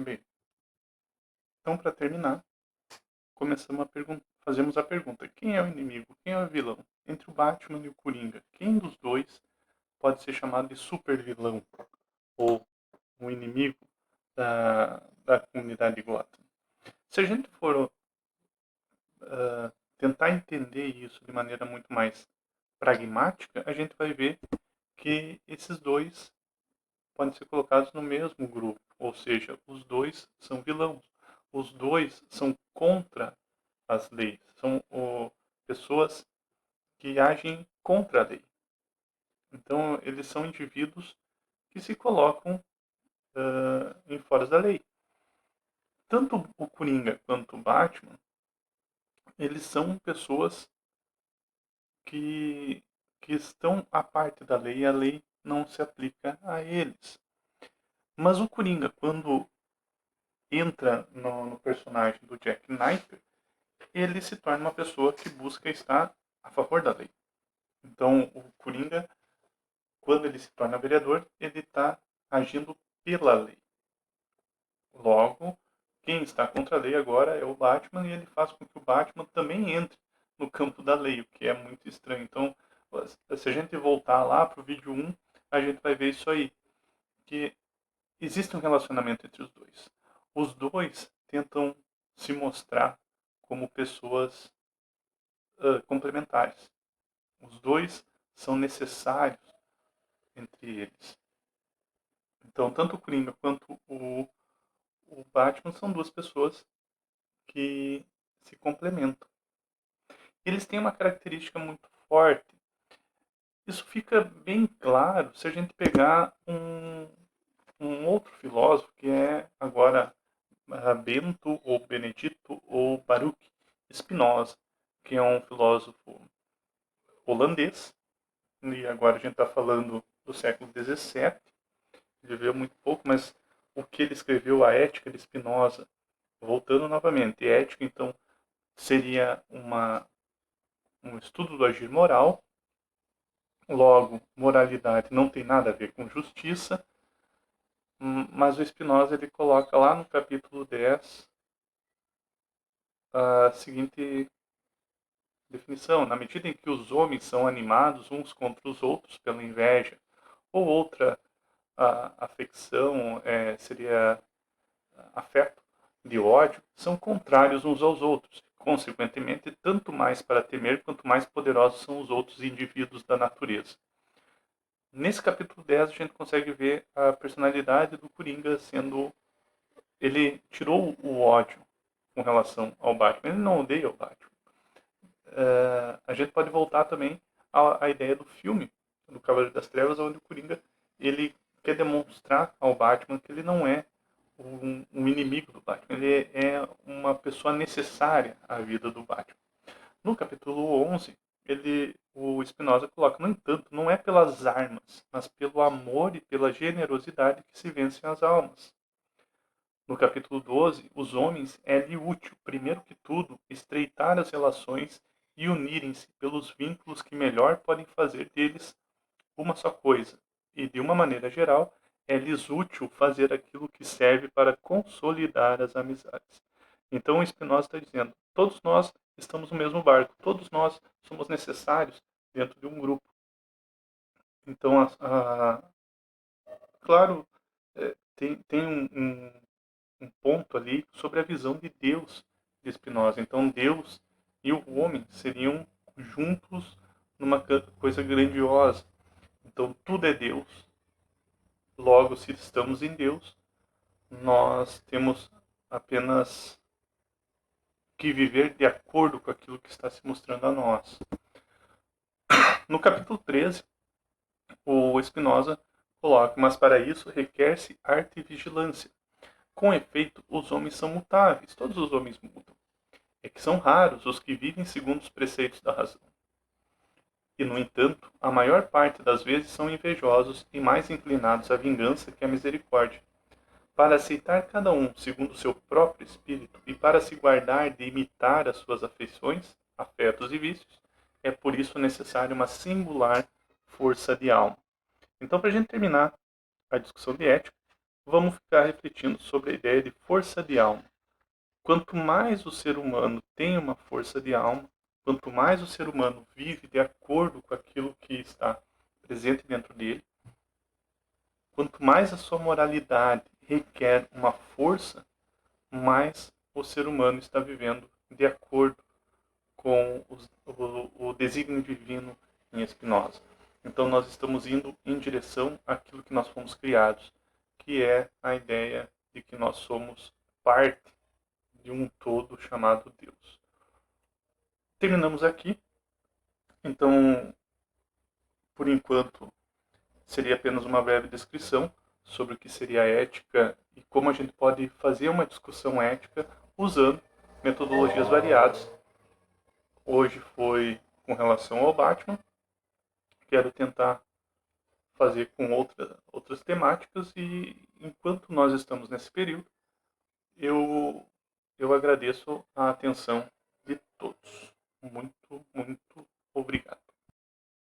Bem, então para terminar, fazemos a pergunta: quem é o inimigo? Quem é o vilão? Entre o Batman e o Coringa, quem dos dois pode ser chamado de super vilão ou um inimigo da comunidade Gotham? Se a gente for tentar entender isso de maneira muito mais pragmática, a gente vai ver que esses dois podem ser colocados no mesmo grupo, ou seja, os dois são vilões. Os dois são contra as leis, são pessoas que agem contra a lei. Então, eles são indivíduos que se colocam em fora da lei. Tanto o Coringa quanto o Batman, eles são pessoas que, que estão à parte da lei e a lei não se aplica a eles. Mas o Coringa, quando entra no personagem do Jack Knight, ele se torna uma pessoa que busca estar a favor da lei. Então, o Coringa, quando ele se torna vereador, ele está agindo pela lei. Logo, quem está contra a lei agora é o Batman e ele faz com que o Batman também entre no campo da lei, o que é muito estranho. Então, se a gente voltar lá para o vídeo 1, a gente vai ver isso aí, que existe um relacionamento entre os dois. Os dois tentam se mostrar como pessoas complementares. Os dois são necessários entre eles. Então, tanto o Coringa quanto o Batman são duas pessoas que se complementam. Eles têm uma característica muito forte. Isso fica bem claro se a gente pegar um outro filósofo que é agora Bento ou Benedito ou Baruch Spinoza, que é um filósofo holandês, e agora a gente está falando do século XVII. Ele viveu muito pouco, mas o que ele escreveu, a Ética de Spinoza, voltando novamente, ética então seria um estudo do agir moral. Logo, moralidade não tem nada a ver com justiça, mas o Spinoza ele coloca lá no capítulo 10 a seguinte definição: na medida em que os homens são animados uns contra os outros pela inveja ou outra afecção, seria afeto de ódio, são contrários uns aos outros. Consequentemente, tanto mais para temer quanto mais poderosos são os outros indivíduos da natureza. Nesse capítulo 10 a gente consegue ver a personalidade do Coringa sendo... Ele tirou o ódio com relação ao Batman. Ele não odeia o Batman. A gente pode voltar também à ideia do filme do Cavaleiro das Trevas, onde o Coringa ele quer demonstrar ao Batman que ele não é um inimigo do Batman. Ele é uma pessoa necessária à vida do Batman. No capítulo 11, o Spinoza coloca: no entanto, não é pelas armas, mas pelo amor e pela generosidade que se vencem as almas. No capítulo 12, os homens é-lhe útil, primeiro que tudo, estreitar as relações e unirem-se pelos vínculos que melhor podem fazer deles uma só coisa, e de uma maneira geral, é-lhes útil fazer aquilo que serve para consolidar as amizades. Então, o Spinoza está dizendo: todos nós estamos no mesmo barco, todos nós somos necessários dentro de um grupo. Então, claro, tem um ponto ali sobre a visão de Deus de Spinoza. Então, Deus e o homem seriam juntos numa coisa grandiosa. Então, tudo é Deus. Logo, se estamos em Deus, nós temos apenas que viver de acordo com aquilo que está se mostrando a nós. No capítulo 13, o Spinoza coloca: mas para isso requer-se arte e vigilância. Com efeito, os homens são mutáveis, todos os homens mudam. É que são raros os que vivem segundo os preceitos da razão. E, no entanto, a maior parte das vezes são invejosos e mais inclinados à vingança que à misericórdia. Para aceitar cada um segundo o seu próprio espírito e para se guardar de imitar as suas afeições, afetos e vícios, é por isso necessária uma singular força de alma. Então, para a gente terminar a discussão de ética, vamos ficar refletindo sobre a ideia de força de alma. Quanto mais o ser humano tem uma força de alma, quanto mais o ser humano vive de acordo com aquilo que está presente dentro dele, quanto mais a sua moralidade requer uma força, mais o ser humano está vivendo de acordo com o desígnio divino em Spinoza. Então nós estamos indo em direção àquilo que nós fomos criados, que é a ideia de que nós somos parte de um todo chamado Deus. Terminamos aqui. Então, por enquanto, seria apenas uma breve descrição sobre o que seria a ética e como a gente pode fazer uma discussão ética usando metodologias variadas. Hoje foi com relação ao Batman. Quero tentar fazer com outras temáticas e enquanto nós estamos nesse período, eu agradeço a atenção de todos. Muito, muito